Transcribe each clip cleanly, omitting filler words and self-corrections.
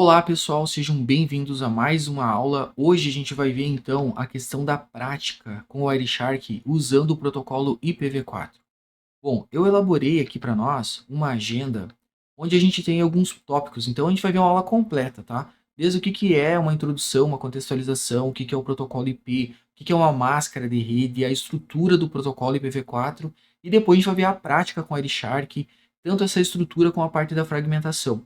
Olá pessoal, sejam bem-vindos a mais uma aula. Hoje a gente vai ver então a questão da prática com o Wireshark usando o protocolo IPv4. Bom, eu elaborei aqui para nós uma agenda onde a gente tem alguns tópicos, então a gente vai ver uma aula completa, tá? Desde o que é uma introdução, uma contextualização, o que é o protocolo IP, o que é uma máscara de rede, a estrutura do protocolo IPv4 e depois a gente vai ver a prática com o Wireshark, tanto essa estrutura como a parte da fragmentação.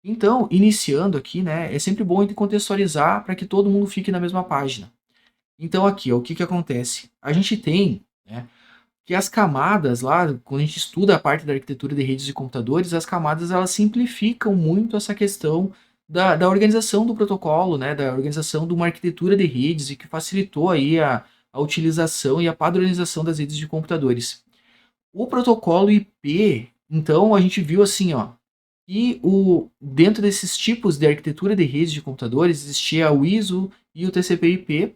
Então, iniciando aqui, né, é sempre bom contextualizar para que todo mundo fique na mesma página. Então, aqui, ó, o que acontece? A gente tem, né, que as camadas lá, quando a gente estuda a parte da arquitetura de redes de computadores, as camadas elas simplificam muito essa questão da organização do protocolo, né, da organização de uma arquitetura de redes e que facilitou aí a utilização e a padronização das redes de computadores. O protocolo IP, então, a gente viu assim, ó, dentro desses tipos de arquitetura de redes de computadores existia o ISO e o TCP/IP.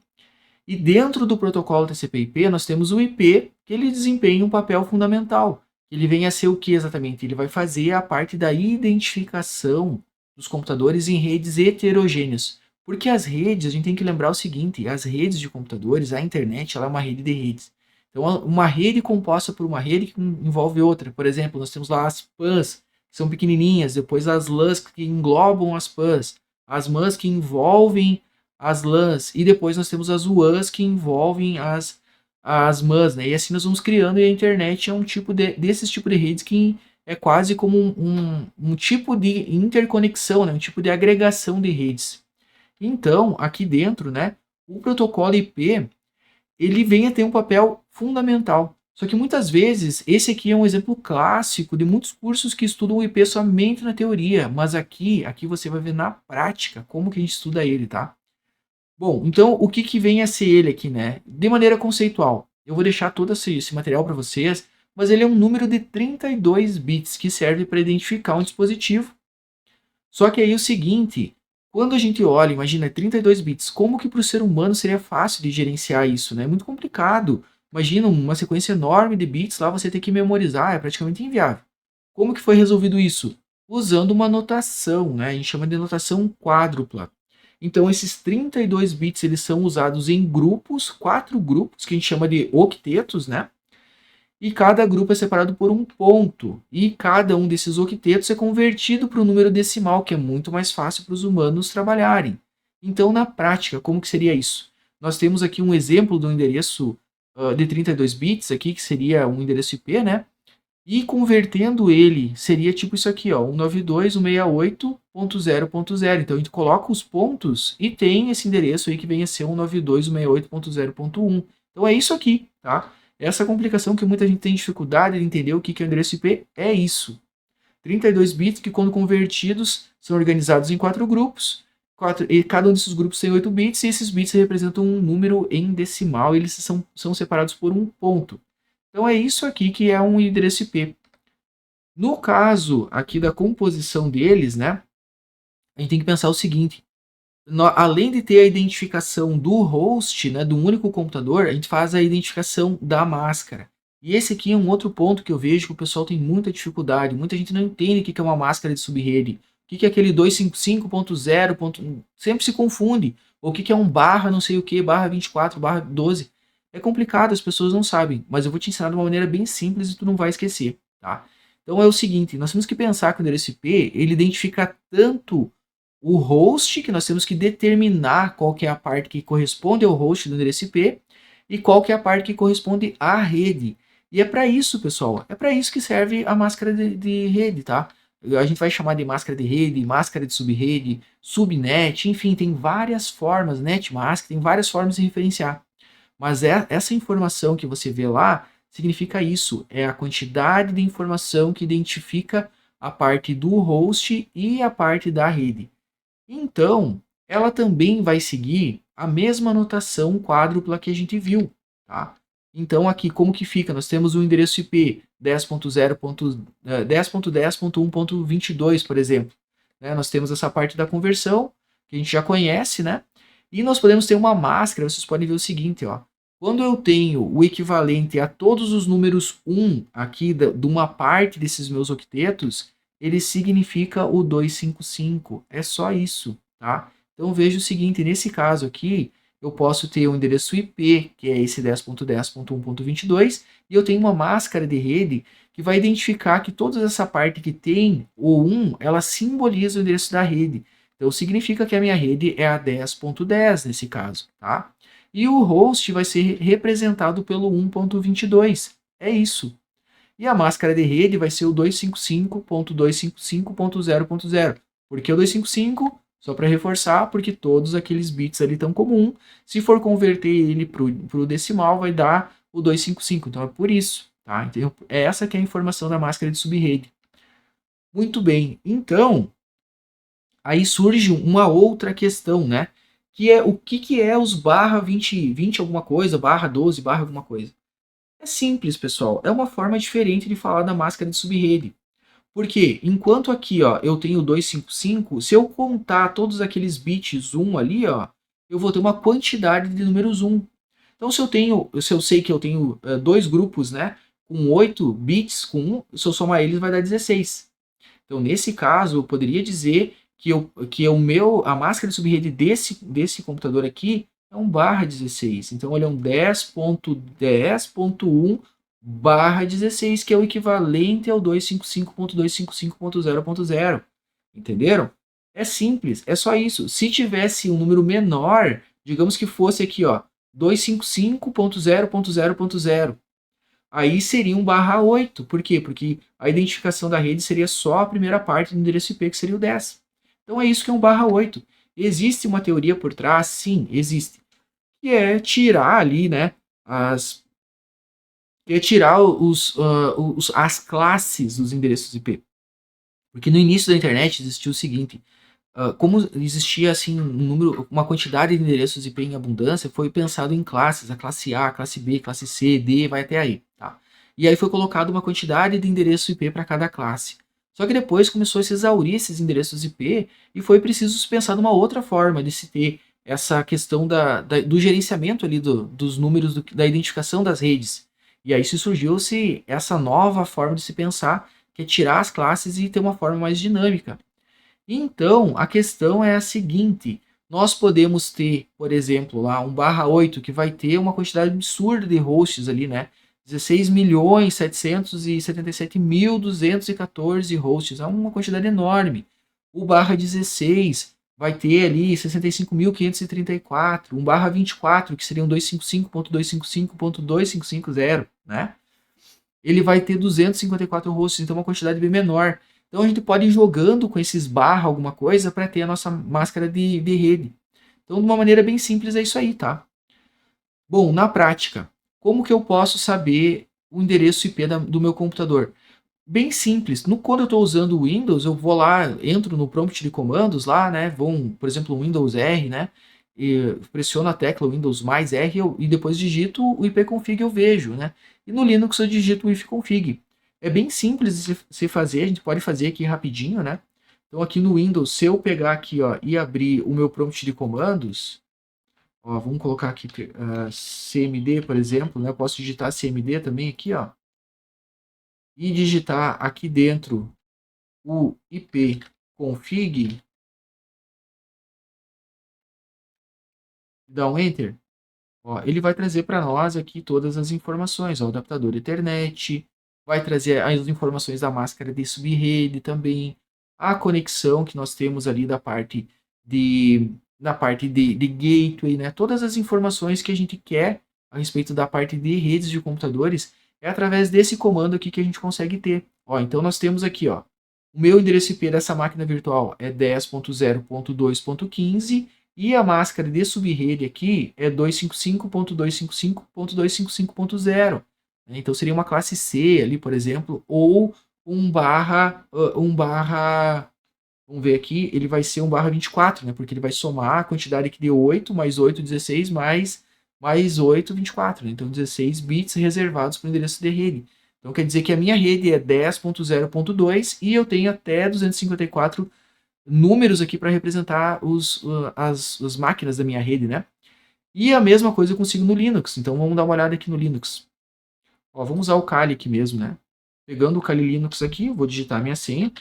E dentro do protocolo TCP/IP nós temos o IP, que ele desempenha um papel fundamental. Ele vem a ser o que exatamente? Ele vai fazer a parte da identificação dos computadores em redes heterogêneas. Porque as redes, a gente tem que lembrar o seguinte, as redes de computadores, a internet, ela é uma rede de redes. Então, uma rede composta por uma rede que envolve outra. Por exemplo, nós temos lá as PANs, que são pequenininhas, depois as LANs que englobam as PANs, as MANs que envolvem as LANs, e depois nós temos as WANs que envolvem as MANs, né? E assim nós vamos criando, e a internet é um tipo desses tipo de redes que é quase como um tipo de interconexão, né? Um tipo de agregação de redes. Então, aqui dentro, né, o protocolo IP, ele vem a ter um papel fundamental. Só que muitas vezes, esse aqui é um exemplo clássico de muitos cursos que estudam o IP somente na teoria, mas aqui você vai ver na prática como que a gente estuda ele, tá? Bom, então o que vem a ser ele aqui, né? De maneira conceitual, eu vou deixar todo esse material para vocês, mas ele é um número de 32 bits que serve para identificar um dispositivo. Só que aí é o seguinte, quando a gente olha, imagina 32 bits, como que para o ser humano seria fácil de gerenciar isso, né? É muito complicado. Imagina uma sequência enorme de bits lá, você ter que memorizar, é praticamente inviável. Como que foi resolvido isso? Usando uma notação, né? A gente chama de notação quádrupla. Então esses 32 bits eles são usados em grupos, 4 grupos, que a gente chama de octetos, né? E cada grupo é separado por um ponto. E cada um desses octetos é convertido para o número decimal, que é muito mais fácil para os humanos trabalharem. Então, na prática, como que seria isso? Nós temos aqui um exemplo do endereço de 32 bits, aqui, que seria um endereço IP, né? E convertendo ele, seria tipo isso aqui, ó, 192.168.0.0. Então, a gente coloca os pontos e tem esse endereço aí que vem a ser 192.168.0.1. Então, é isso aqui, tá? Essa complicação que muita gente tem dificuldade de entender o que é o endereço IP é isso. 32 bits que, quando convertidos, são organizados em 4 grupos. E cada um desses grupos tem 8 bits, e esses bits representam um número em decimal, e eles são separados por um ponto. Então é isso aqui que é um endereço IP. No caso aqui da composição deles, né, a gente tem que pensar o seguinte: além de ter a identificação do host, né, do único computador, a gente faz a identificação da máscara. E esse aqui é um outro ponto que eu vejo que o pessoal tem muita dificuldade. Muita gente não entende o que é uma máscara de subrede. O que é aquele 255.0. Sempre se confunde. Ou o que é um barra não sei o que, barra 24, barra 12. É complicado, as pessoas não sabem. Mas eu vou te ensinar de uma maneira bem simples e tu não vai esquecer. Tá? Então é o seguinte, nós temos que pensar que o endereço IP, ele identifica tanto o host, que nós temos que determinar qual que é a parte que corresponde ao host do endereço IP, e qual que é a parte que corresponde à rede. E é para isso, pessoal, é para isso que serve a máscara de rede, tá? A gente vai chamar de máscara de rede, máscara de subrede, subnet, enfim, tem várias formas, netmask, tem várias formas de referenciar. Mas essa informação que você vê lá significa isso, é a quantidade de informação que identifica a parte do host e a parte da rede. Então, ela também vai seguir a mesma notação quádrupla que a gente viu, tá? Então, aqui, como que fica? Nós temos o endereço IP 10.10.1.22, por exemplo. Né? Nós temos essa parte da conversão, que a gente já conhece, né? E nós podemos ter uma máscara, vocês podem ver o seguinte, ó. Quando eu tenho o equivalente a todos os números 1 aqui de uma parte desses meus octetos, ele significa o 255. É só isso, tá? Então veja o seguinte, nesse caso aqui, eu posso ter um endereço IP, que é esse 10.10.1.22, e eu tenho uma máscara de rede que vai identificar que toda essa parte que tem o 1, ela simboliza o endereço da rede. Então significa que a minha rede é a 10.10 nesse caso, tá? E o host vai ser representado pelo 1.22. É isso. E a máscara de rede vai ser o 255.255.0.0. Por que o 255? Só para reforçar, porque todos aqueles bits ali estão comum. Se for converter ele para o decimal, vai dar o 255. Então é por isso. Tá? Então, é essa que é a informação da máscara de subrede. Muito bem. Então, aí surge uma outra questão, né? Que é o que é os barra 20, 20 alguma coisa, barra 12, barra alguma coisa. É simples, pessoal. É uma forma diferente de falar da máscara de subrede. Porque enquanto aqui, ó, eu tenho 255, se eu contar todos aqueles bits 1 ali, ó, eu vou ter uma quantidade de números 1. Então se eu sei que eu tenho dois grupos, né, com 8 bits com 1, se eu somar eles vai dar 16. Então nesse caso, eu poderia dizer que a máscara de subrede desse computador aqui é um barra 16. Então ele é um 10.10.1 barra 16, que é o equivalente ao 255.255.0.0. Entenderam? É simples, é só isso. Se tivesse um número menor, digamos que fosse aqui, ó, 255.0.0.0, aí seria um barra 8. Por quê? Porque a identificação da rede seria só a primeira parte do endereço IP, que seria o 10. Então é isso que é um barra 8. Existe uma teoria por trás? Sim, existe. Que é tirar ali, né, as classes dos endereços IP. Porque no início da internet existiu o seguinte, como existia assim uma quantidade de endereços IP em abundância, foi pensado em classes, a classe A, a classe B, classe C, D, vai até aí, tá? E aí foi colocado uma quantidade de endereço IP para cada classe. Só que depois começou a se exaurir esses endereços IP e foi preciso pensar numa outra forma de se ter essa questão do gerenciamento ali dos números, da identificação das redes. E aí se surgiu-se essa nova forma de se pensar, que é tirar as classes e ter uma forma mais dinâmica. Então, a questão é a seguinte: nós podemos ter, por exemplo, lá um barra 8 que vai ter uma quantidade absurda de hosts ali, né? 16.777.214 hosts, é uma quantidade enorme. O barra 16 vai ter ali 65.534, um barra 24, que seriam 255.255.2550, né? Ele vai ter 254 hosts, então uma quantidade bem menor. Então a gente pode ir jogando com esses barra alguma coisa para ter a nossa máscara de rede. Então, de uma maneira bem simples, é isso aí, tá? Bom, na prática, como que eu posso saber o endereço IP do meu computador? Bem simples. Quando eu estou usando o Windows, eu vou lá, entro no prompt de comandos lá, né? Por exemplo, Windows R, né? E pressiono a tecla Windows mais R e depois digito o ipconfig, eu vejo, né? E no Linux eu digito o ifconfig. É bem simples de se fazer, a gente pode fazer aqui rapidinho, né? Então aqui no Windows, se eu pegar aqui, ó, e abrir o meu prompt de comandos, ó, vamos colocar aqui cmd, por exemplo, né? Eu posso digitar cmd também aqui, ó, e digitar aqui dentro o ipconfig, dá um enter, ó, ele vai trazer para nós aqui todas as informações, ó, o adaptador Ethernet, vai trazer as informações da máscara de subrede também, a conexão que nós temos ali na parte de gateway, né? Todas as informações que a gente quer a respeito da parte de redes de computadores é através desse comando aqui que a gente consegue ter. Ó, então nós temos aqui, ó, o meu endereço IP dessa máquina virtual é 10.0.2.15 e a máscara de subrede aqui é 255.255.255.0. Então seria uma classe C ali, por exemplo, ou vamos ver aqui, ele vai ser um barra 24, né? Porque ele vai somar a quantidade que deu 8, mais 8, 16, mais 8, 24. Né? Então 16 bits reservados para o endereço de rede. Então quer dizer que a minha rede é 10.0.2 e eu tenho até 254 números aqui para representar as máquinas da minha rede, né? E a mesma coisa eu consigo no Linux. Então vamos dar uma olhada aqui no Linux. Ó, vamos usar o Kali aqui mesmo, né? Pegando o Kali Linux aqui, vou digitar a minha senha.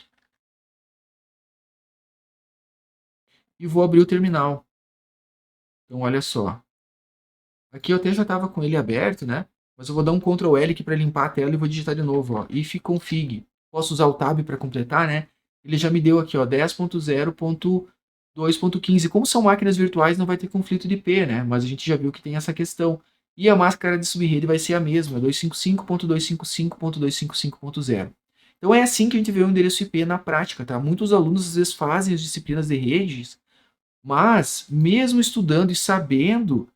e vou abrir o terminal. Então, olha só. Aqui eu até já estava com ele aberto, né? Mas eu vou dar um Ctrl L aqui para limpar a tela e vou digitar de novo, ó. ifconfig. Posso usar o tab para completar, né? Ele já me deu aqui, ó, 10.0.2.15. Como são máquinas virtuais, não vai ter conflito de IP, né? Mas a gente já viu que tem essa questão. E a máscara de subrede vai ser a mesma, 255.255.255.0. Então é assim que a gente vê o endereço IP na prática, tá? Muitos alunos às vezes fazem as disciplinas de redes, mas mesmo estudando e sabendo,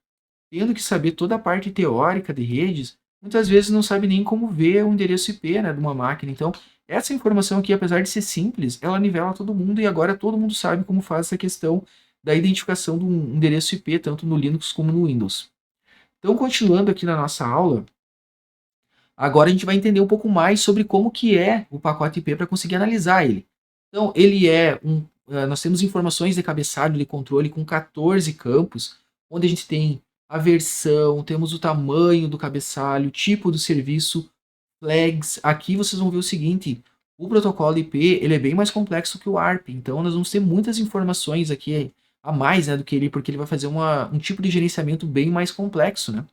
tendo que saber toda a parte teórica de redes, muitas vezes não sabe nem como ver o endereço IP, né, de uma máquina. Então, essa informação aqui, apesar de ser simples, ela nivela todo mundo e agora todo mundo sabe como faz essa questão da identificação do endereço IP, tanto no Linux como no Windows. Então, continuando aqui na nossa aula, agora a gente vai entender um pouco mais sobre como que é o pacote IP para conseguir analisar ele. Então, ele é nós temos informações de cabeçalho de controle com 14 campos, onde a gente tem a versão, temos o tamanho do cabeçalho, tipo do serviço, flags. Aqui vocês vão ver o seguinte, o protocolo IP ele é bem mais complexo que o ARP, então nós vamos ter muitas informações aqui a mais, né, do que ele, porque ele vai fazer um tipo de gerenciamento bem mais complexo, né?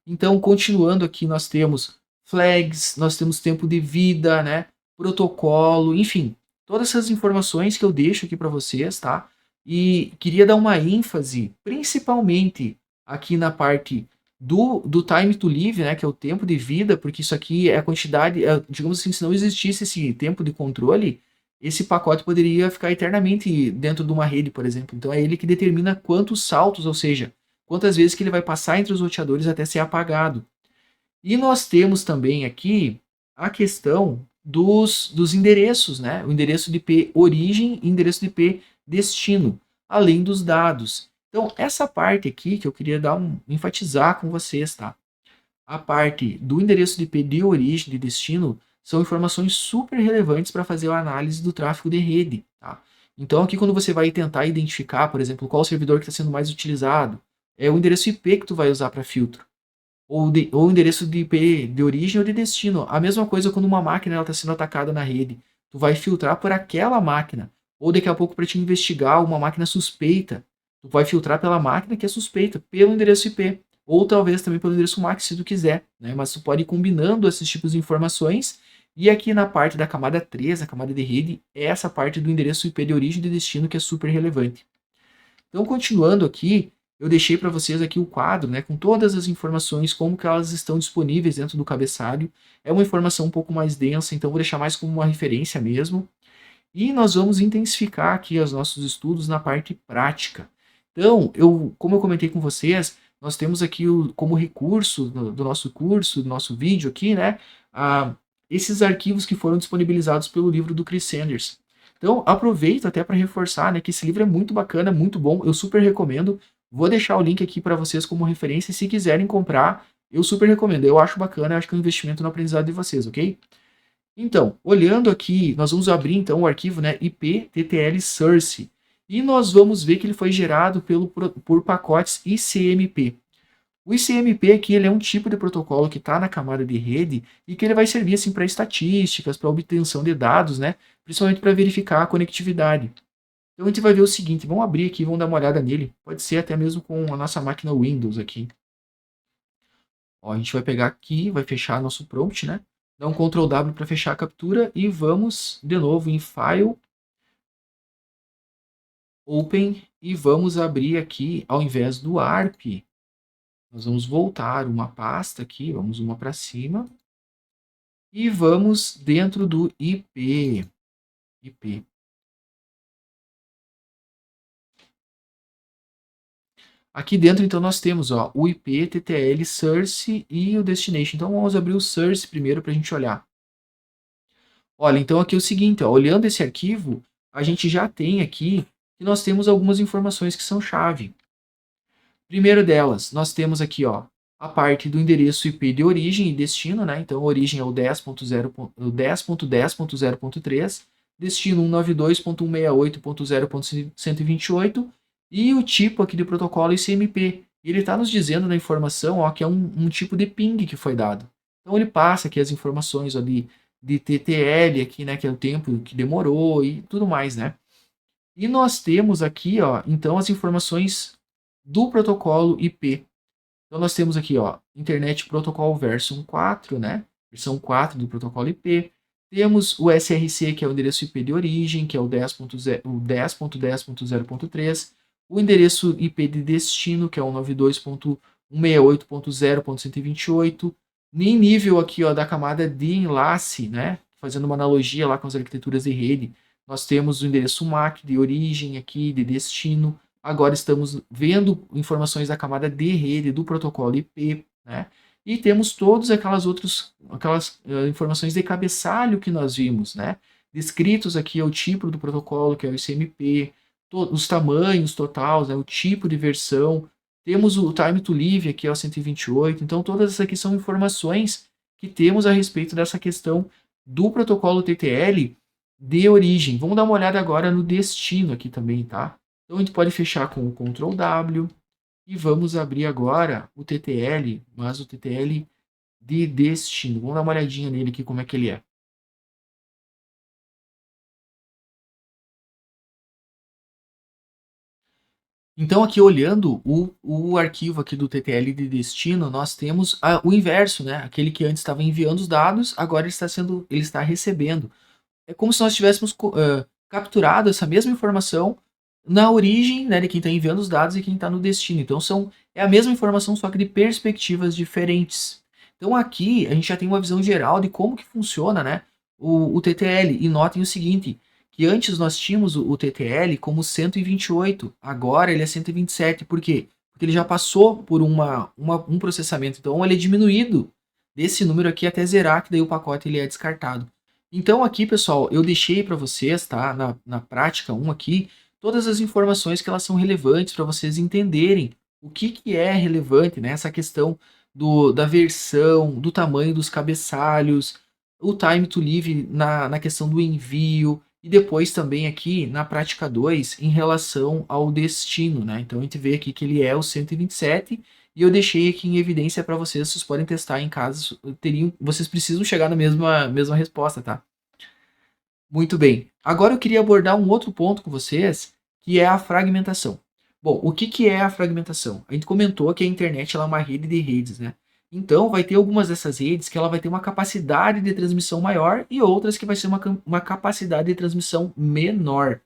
Então, continuando aqui, nós temos flags, nós temos tempo de vida, né? Protocolo, enfim, todas essas informações que eu deixo aqui para vocês, tá? E queria dar uma ênfase, principalmente aqui na parte do time to live, né? Que é o tempo de vida, porque isso aqui é a quantidade, digamos assim, se não existisse esse tempo de controle, esse pacote poderia ficar eternamente dentro de uma rede, por exemplo. Então, é ele que determina quantos saltos, ou seja, quantas vezes que ele vai passar entre os roteadores até ser apagado. E nós temos também aqui a questão dos endereços, né? O endereço de IP origem e endereço de IP destino, além dos dados. Então, essa parte aqui que eu queria enfatizar com vocês, tá? A parte do endereço de IP de origem e de destino são informações super relevantes para fazer a análise do tráfego de rede, tá? Então, aqui quando você vai tentar identificar, por exemplo, qual servidor que está sendo mais utilizado, é o endereço IP que tu vai usar para filtro, ou o endereço de IP de origem ou de destino. A mesma coisa quando uma máquina está sendo atacada na rede, tu vai filtrar por aquela máquina, ou daqui a pouco para te investigar uma máquina suspeita, tu vai filtrar pela máquina que é suspeita, pelo endereço IP, ou talvez também pelo endereço MAC se tu quiser, né? Mas tu pode ir combinando esses tipos de informações. E aqui na parte da camada 3, a camada de rede, é essa parte do endereço IP de origem e de destino que é super relevante. Então, continuando aqui, eu deixei para vocês aqui o quadro, né, com todas as informações, como que elas estão disponíveis dentro do cabeçalho. É uma informação um pouco mais densa, então vou deixar mais como uma referência mesmo. E nós vamos intensificar aqui os nossos estudos na parte prática. Então, como eu comentei com vocês, nós temos aqui como recurso do nosso curso, do nosso vídeo aqui, né, esses arquivos que foram disponibilizados pelo livro do Chris Sanders. Então, aproveito até para reforçar, né, que esse livro é muito bacana, muito bom, eu super recomendo. Vou deixar o link aqui para vocês como referência, e se quiserem comprar, eu super recomendo. Eu acho bacana, eu acho que é um investimento no aprendizado de vocês, ok? Então, olhando aqui, nós vamos abrir então o arquivo, né, ipttl source, e nós vamos ver que ele foi gerado por pacotes ICMP. O ICMP aqui ele é um tipo de protocolo que está na camada de rede e que ele vai servir assim, para estatísticas, para obtenção de dados, né, principalmente para verificar a conectividade. Então a gente vai ver o seguinte, vamos abrir aqui, vamos dar uma olhada nele, pode ser até mesmo com a nossa máquina Windows aqui. Ó, a gente vai pegar aqui, vai fechar nosso prompt, né? Dá um Ctrl W para fechar a captura e vamos de novo em File, Open e vamos abrir aqui, ao invés do ARP, nós vamos voltar uma pasta aqui, vamos uma para cima e vamos dentro do IP. Aqui dentro, então, nós temos ó, o IP, TTL, source e o destination. Então, vamos abrir o source primeiro para a gente olhar. Olha, então aqui é o seguinte, ó, olhando esse arquivo, a gente já tem aqui que nós temos algumas informações que são chave. Primeiro delas, nós temos aqui ó, a parte do endereço IP de origem e destino, né? Então, a origem é o 10.10.0.3, destino 192.168.0.128 e o tipo aqui de protocolo ICMP. E ele está nos dizendo na informação ó, que é um tipo de ping que foi dado. Então, ele passa aqui as informações ó, de TTL aqui, né, que é o tempo que demorou e tudo mais, né? E nós temos aqui, ó, então as informações do protocolo IP. Então nós temos aqui, ó, Internet Protocol version 4, né? Versão 4 do protocolo IP. Temos o SRC, que é o endereço IP de origem, que é o 10.10.10.0.3. O endereço IP de destino, que é o 92.168.0.128. Em nível aqui, ó, da camada de enlace, né? Fazendo uma analogia lá com as arquiteturas de rede, nós temos o endereço MAC de origem aqui, de destino. Agora estamos vendo informações da camada de rede do protocolo IP, né? E temos todas aquelas informações de cabeçalho que nós vimos, né? Descritos aqui é o tipo do protocolo, que é o ICMP, os tamanhos totais, né? O tipo de versão. Temos o time to live aqui é o 128. Então todas essas aqui são informações que temos a respeito dessa questão do protocolo TTL de origem. Vamos dar uma olhada agora no destino aqui também, tá? Então a gente pode fechar com o Ctrl W e vamos abrir agora o TTL, mas o TTL de destino. Vamos dar uma olhadinha nele aqui como é que ele é. Então aqui olhando o arquivo aqui do TTL de destino, nós temos o inverso, né? Aquele que antes estava enviando os dados, agora ele está recebendo. É como se nós tivéssemos capturado essa mesma informação na origem, né, de quem está enviando os dados e quem está no destino. Então é a mesma informação, só que de perspectivas diferentes. Então aqui a gente já tem uma visão geral de como que funciona, né, o TTL. E notem o seguinte, que antes nós tínhamos o TTL como 128, agora ele é 127. Por quê? Porque ele já passou por um processamento. Então ele é diminuído desse número aqui até zerar, que daí o pacote ele é descartado. Então aqui, pessoal, eu deixei para vocês, tá, na prática 1 aqui, todas as informações que elas são relevantes para vocês entenderem o que é relevante, né? Essa questão da versão, do tamanho dos cabeçalhos, o time to live na questão do envio, e depois também aqui na prática 2 em relação ao destino, né? Então a gente vê aqui que ele é o 127 e eu deixei aqui em evidência para vocês podem testar em casa, vocês precisam chegar na mesma resposta, tá? Muito bem. Agora eu queria abordar um outro ponto com vocês, que é a fragmentação. Bom, o que é a fragmentação? A gente comentou que a internet ela é uma rede de redes, né? Então, vai ter algumas dessas redes que ela vai ter uma capacidade de transmissão maior e outras que vai ser uma capacidade de transmissão menor.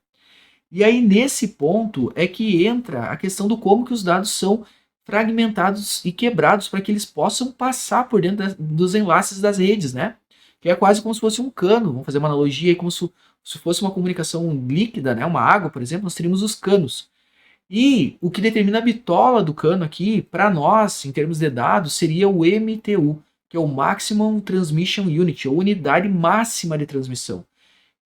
E aí, nesse ponto, é que entra a questão do como que os dados são fragmentados e quebrados para que eles possam passar por dentro dos enlaces das redes, né? Que é quase como se fosse um cano. Vamos fazer uma analogia aí, como se fosse uma comunicação líquida, né? Uma água, por exemplo, nós teríamos os canos. E o que determina a bitola do cano aqui, para nós, em termos de dados, seria o MTU, que é o Maximum Transmission Unit, ou unidade máxima de transmissão.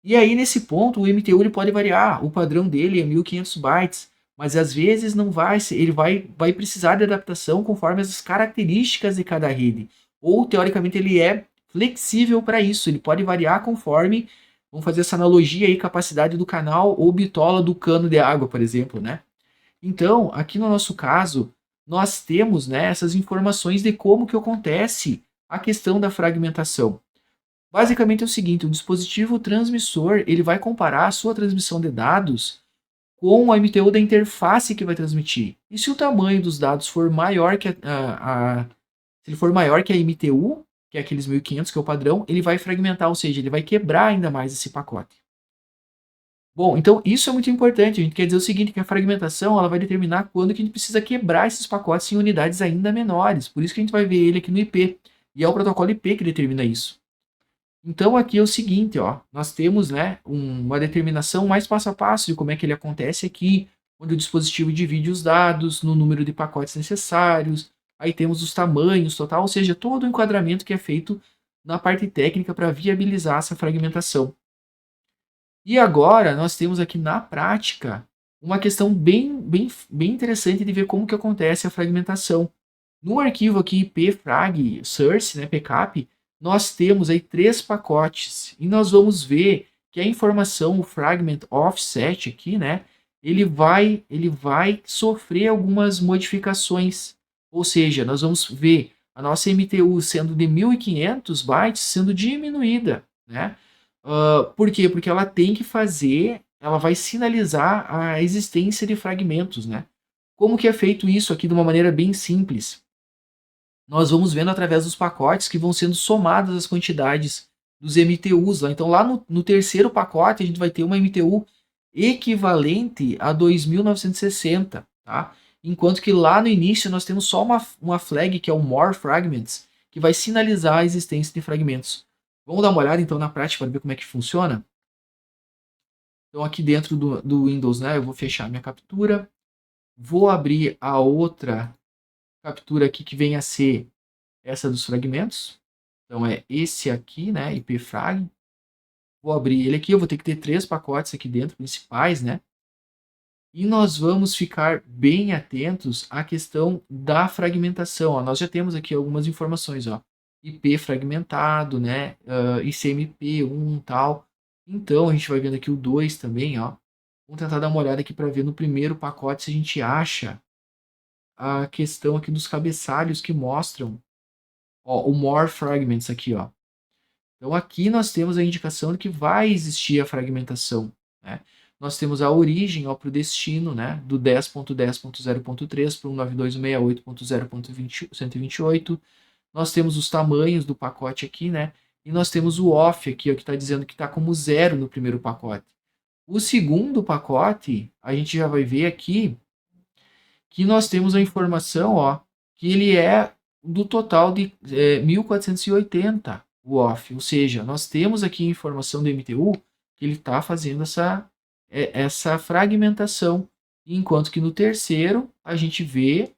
E aí, nesse ponto, o MTU ele pode variar. O padrão dele é 1500 bytes, mas às vezes não vai ser, ele vai precisar de adaptação conforme as características de cada rede. Ou, teoricamente, ele é flexível para isso. Ele pode variar conforme, vamos fazer essa analogia aí, capacidade do canal ou bitola do cano de água, por exemplo, né? Então, aqui no nosso caso, nós temos, né, essas informações de como que acontece a questão da fragmentação. Basicamente é o seguinte, o dispositivo transmissor ele vai comparar a sua transmissão de dados com a MTU da interface que vai transmitir. E se o tamanho dos dados for maior que se ele for maior que a MTU, que é aqueles 1500 que é o padrão, ele vai fragmentar, ou seja, ele vai quebrar ainda mais esse pacote. Bom, então isso é muito importante. A gente quer dizer o seguinte, que a fragmentação ela vai determinar quando que a gente precisa quebrar esses pacotes em unidades ainda menores. Por isso que a gente vai ver ele aqui no IP. E é o protocolo IP que determina isso. Então aqui é o seguinte, ó, nós temos, né, uma determinação mais passo a passo de como é que ele acontece aqui, onde o dispositivo divide os dados no número de pacotes necessários, aí temos os tamanhos total, ou seja, todo o enquadramento que é feito na parte técnica para viabilizar essa fragmentação. E agora nós temos aqui na prática uma questão bem interessante de ver como que acontece a fragmentação. No arquivo aqui pfrag source, né, pcap, nós temos aí 3 pacotes e nós vamos ver que a informação, o fragment offset aqui, né, ele vai sofrer algumas modificações. Ou seja, nós vamos ver a nossa MTU sendo de 1500 bytes sendo diminuída, né? Por quê? Porque ela tem que fazer ela vai sinalizar a existência de fragmentos, né? Como que é feito isso aqui de uma maneira bem simples? Nós vamos vendo através dos pacotes que vão sendo somadas as quantidades dos MTUs lá. Então, lá no terceiro pacote, a gente vai ter uma MTU equivalente a 2.960, tá? Enquanto que lá no início nós temos só uma flag, que é o More Fragments, que vai sinalizar a existência de fragmentos. Vamos dar uma olhada então na prática para ver como é que funciona? Então, aqui dentro do Windows, né, eu vou fechar minha captura, vou abrir a outra captura aqui que vem a ser essa dos fragmentos. Então é esse aqui, né, ipfrag. Vou abrir ele aqui, eu vou ter que ter 3 pacotes aqui dentro, principais, né? E nós vamos ficar bem atentos à questão da fragmentação. Ó. Nós já temos aqui algumas informações, ó. IP fragmentado, né? ICMP1 tal. Então, a gente vai vendo aqui o 2 também, ó. Vamos tentar dar uma olhada aqui para ver no primeiro pacote se a gente acha a questão aqui dos cabeçalhos que mostram, ó, o more fragments aqui, ó. Então aqui nós temos a indicação de que vai existir a fragmentação, né? Nós temos a origem para o destino, né? Do 10.10.0.3 para o 192.68.0.128. Nós temos os tamanhos do pacote aqui, né? E nós temos o off aqui, ó, que está dizendo que está como 0 no primeiro pacote. O segundo pacote, a gente já vai ver aqui que nós temos a informação, ó, que ele é do total de 1480, o off. Ou seja, nós temos aqui a informação do MTU que ele está fazendo essa fragmentação, enquanto que no terceiro a gente vê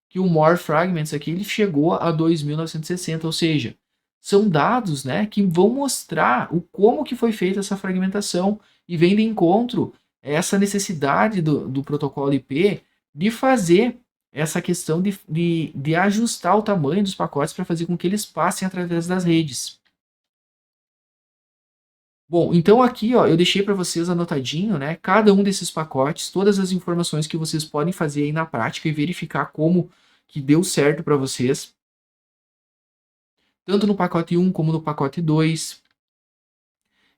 que o more fragments aqui ele chegou a 2.960, ou seja, são dados, né, que vão mostrar o como que foi feita essa fragmentação e vem de encontro essa necessidade do protocolo IP de fazer essa questão de ajustar o tamanho dos pacotes para fazer com que eles passem através das redes. Bom, então aqui ó, eu deixei para vocês anotadinho, né, cada um desses pacotes, todas as informações que vocês podem fazer aí na prática e verificar como que deu certo para vocês, tanto no pacote 1 como no pacote 2,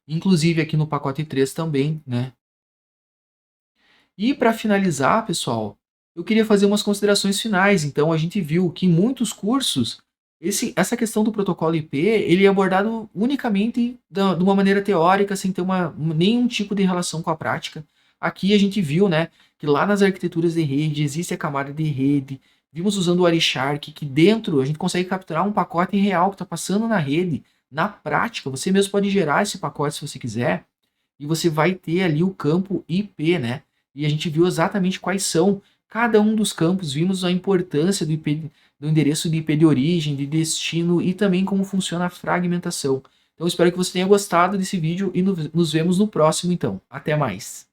inclusive aqui no pacote 3 também, né. E para finalizar, pessoal, eu queria fazer umas considerações finais. Então, a gente viu que em muitos cursos, essa questão do protocolo IP, ele é abordado unicamente de uma maneira teórica, sem ter nenhum tipo de relação com a prática. Aqui a gente viu, né, que lá nas arquiteturas de rede, existe a camada de rede, vimos usando o Wireshark, que dentro a gente consegue capturar um pacote real que está passando na rede. Na prática, você mesmo pode gerar esse pacote se você quiser, e você vai ter ali o campo IP, né? E a gente viu exatamente quais são cada um dos campos, vimos a importância do endereço de IP de origem, de destino e também como funciona a fragmentação. Então espero que você tenha gostado desse vídeo e nos vemos no próximo então. Até mais!